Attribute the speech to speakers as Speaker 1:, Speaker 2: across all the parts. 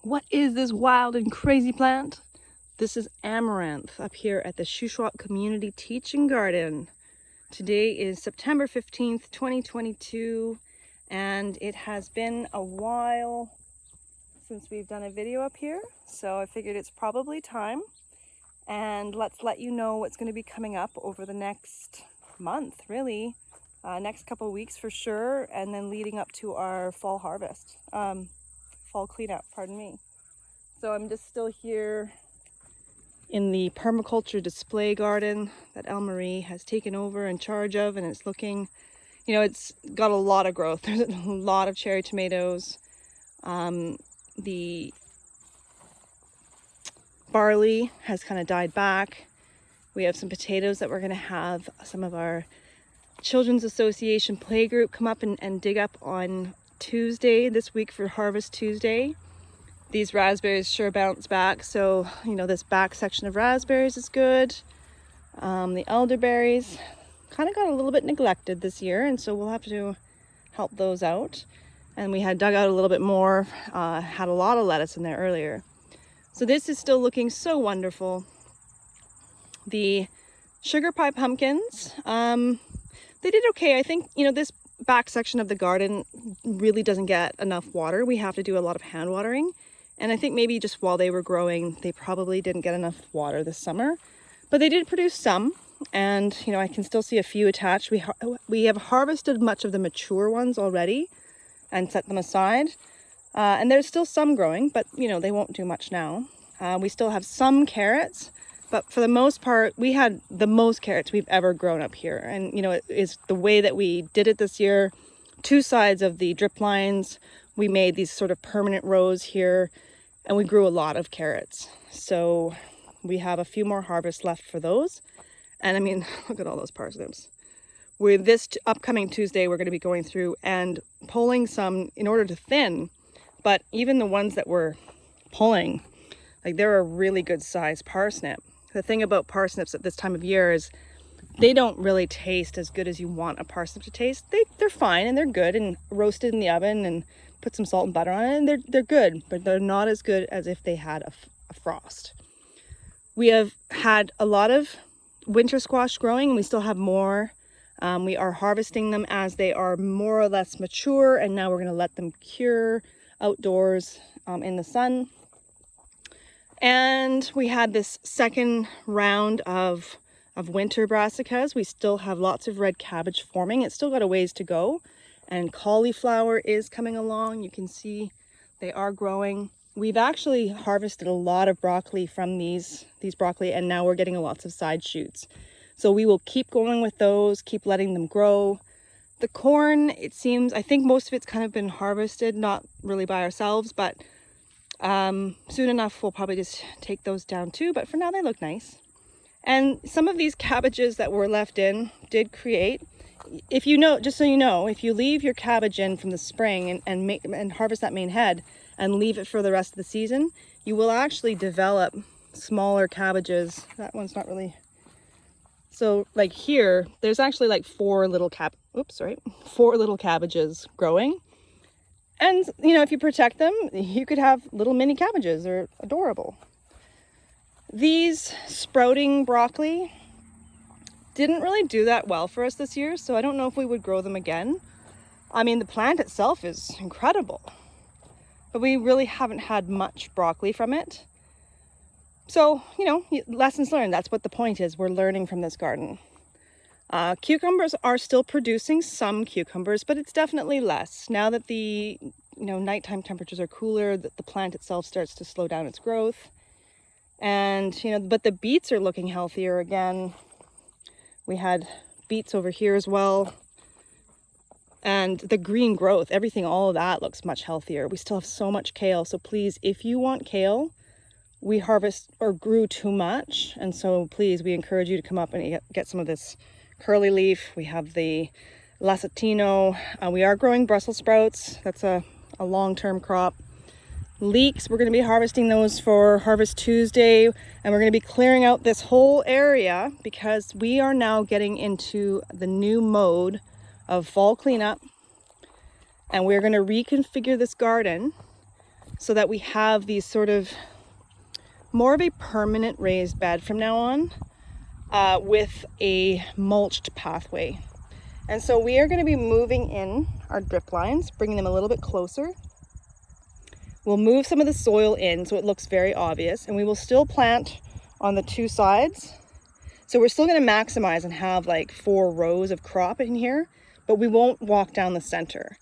Speaker 1: What is this wild and crazy plant? This is amaranth up here at the Shuswap Community Teaching Garden. Today is September 15th, 2022, and it has been a while since we've done a video up here, so I figured it's probably time. And let's let you know what's going to be coming up over the next month, really. Next couple of weeks for sure, and then leading up to our fall harvest. Fall cleanup, pardon me. So I'm just still here in the permaculture display garden that Elle-Marie has taken over in charge of, and it's looking, you know, it's got a lot of growth. There's a lot of cherry tomatoes. The barley has kind of died back. We have some potatoes that we're going to have some of our Children's Association playgroup come up and dig up on Tuesday this week for Harvest Tuesday. These raspberries sure bounce back, so you know this back section of raspberries is good. The elderberries kind of got a little bit neglected this year, and so we'll have to help those out. And we had dug out a little bit more, had a lot of lettuce in there earlier. So this is still looking so wonderful. The sugar pie pumpkins, they did okay. I think, you know, this back section of the garden really doesn't get enough water. We have to do a lot of hand watering. And I think maybe just while they were growing, they probably didn't get enough water this summer. But they did produce some. And, you know, I can still see a few attached. We have harvested much of the mature ones already and set them aside. And there's still some growing, but, you know, they won't do much now. We still have some carrots. But for the most part, we had the most carrots we've ever grown up here. And, you know, it is the way that we did it this year. Two sides of the drip lines, we made these sort of permanent rows here, and we grew a lot of carrots. So we have a few more harvests left for those. And I mean, look at all those parsnips. This upcoming Tuesday, we're going to be going through and pulling some in order to thin. But even the ones that we're pulling, like they're a really good sized parsnip. The thing about parsnips at this time of year is they don't really taste as good as you want a parsnip to taste. They're fine and they're good and roasted in the oven and put some salt and butter on it, and they're good, but they're not as good as if they had a frost. We have had a lot of winter squash growing, and we still have more. We are harvesting them as they are more or less mature, and now we're going to let them cure outdoors in the sun. And we had this second round of winter brassicas. We still have lots of red cabbage forming. It's still got a ways to go. And cauliflower is coming along. You can see they are growing. We've actually harvested a lot of broccoli from these broccoli, and now we're getting lots of side shoots. So we will keep going with those, keep letting them grow. The corn, it seems, I think most of it's kind of been harvested, not really by ourselves, but soon enough we'll probably just take those down too, but for now they look nice. And some of these cabbages that were left in did create, if you know, just so you know, if you leave your cabbage in from the spring and harvest that main head and leave it for the rest of the season, you will actually develop smaller cabbages. That one's not really, so like here there's actually like four little cabbages growing. And, you know, if you protect them, you could have little mini cabbages. They're adorable. These sprouting broccoli didn't really do that well for us this year, so I don't know if we would grow them again. I mean, the plant itself is incredible, but we really haven't had much broccoli from it. So, you know, lessons learned. That's what the point is. We're learning from this garden. Cucumbers are still producing some cucumbers, but it's definitely less. Now that the nighttime temperatures are cooler, that the plant itself starts to slow down its growth. And, but the beets are looking healthier again. We had beets over here as well. And the green growth, everything, all of that looks much healthier. We still have so much kale. So please, if you want kale, we harvest or grew too much. And so please, we encourage you to come up and get some of this curly leaf. We have the lasatino. We are growing Brussels sprouts. That's a long-term crop. Leeks, we're going to be harvesting those for Harvest Tuesday, and we're going to be clearing out this whole area because we are now getting into the new mode of fall cleanup, and we're going to reconfigure this garden so that we have these sort of more of a permanent raised bed from now on, with a mulched pathway. And so we are going to be moving in our drip lines, bringing them a little bit closer. We'll move some of the soil in so it looks very obvious, and we will still plant on the two sides. So we're still going to maximize and have like 4 rows of crop in here, but we won't walk down the center.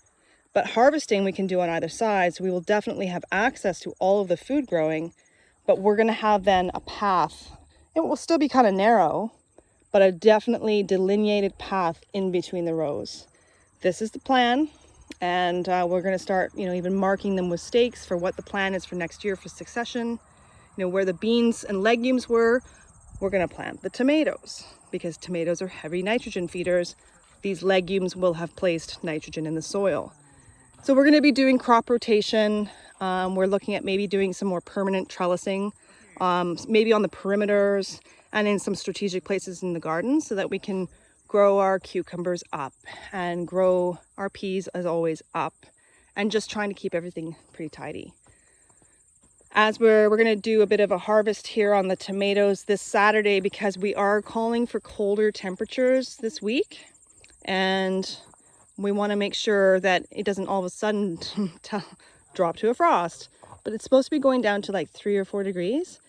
Speaker 1: But harvesting we can do on either side, so we will definitely have access to all of the food growing, but we're going to have then a path. It will still be kind of narrow, but a definitely delineated path in between the rows. This is the plan. And we're going to start, even marking them with stakes for what the plan is for next year for succession. Where the beans and legumes were, we're going to plant the tomatoes, because tomatoes are heavy nitrogen feeders. These legumes will have placed nitrogen in the soil. So we're going to be doing crop rotation. We're looking at maybe doing some more permanent trellising, maybe on the perimeters and in some strategic places in the garden, so that we can grow our cucumbers up and grow our peas, as always, up, and just trying to keep everything pretty tidy. As we're going to do a bit of a harvest here on the tomatoes this Saturday, because we are calling for colder temperatures this week, and we want to make sure that it doesn't all of a sudden drop to a frost. But it's supposed to be going down to like 3 or 4 degrees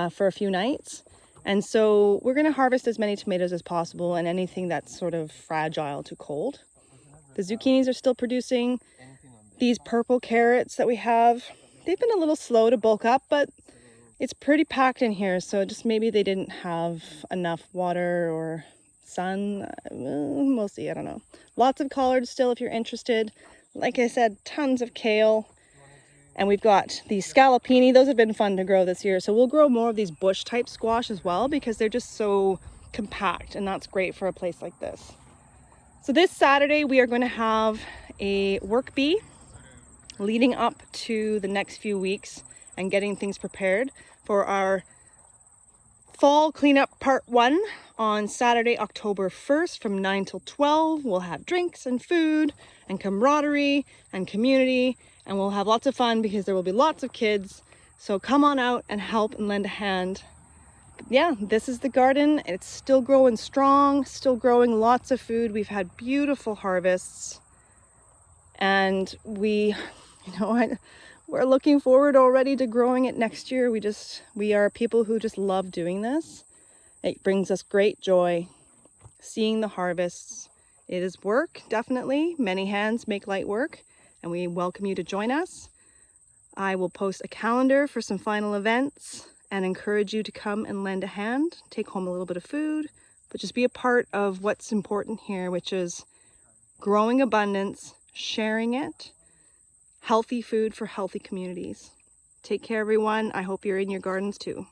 Speaker 1: for a few nights. And so we're going to harvest as many tomatoes as possible, and anything that's sort of fragile to cold. The zucchinis are still producing. These purple carrots that we have, they've been a little slow to bulk up, but it's pretty packed in here. So just maybe they didn't have enough water or sun. We'll see, I don't know. Lots of collards still if you're interested. Like I said, tons of kale. And we've got the scallopini. Those have been fun to grow this year. So we'll grow more of these bush type squash as well, because they're just so compact, and that's great for a place like this. So this Saturday we are going to have a work bee leading up to the next few weeks and getting things prepared for our fall cleanup part 1 on Saturday, October 1st from 9 till 12. We'll have drinks and food and camaraderie and community, and we'll have lots of fun because there will be lots of kids. So come on out and help and lend a hand. Yeah, this is the garden. It's still growing strong, still growing lots of food. We've had beautiful harvests, and we're looking forward already to growing it next year. We are people who just love doing this. It brings us great joy seeing the harvests. It is work, definitely. Many hands make light work, and we welcome you to join us. I will post a calendar for some final events and encourage you to come and lend a hand, take home a little bit of food, but just be a part of what's important here, which is growing abundance, sharing it, healthy food for healthy communities. Take care, everyone. I hope you're in your gardens too.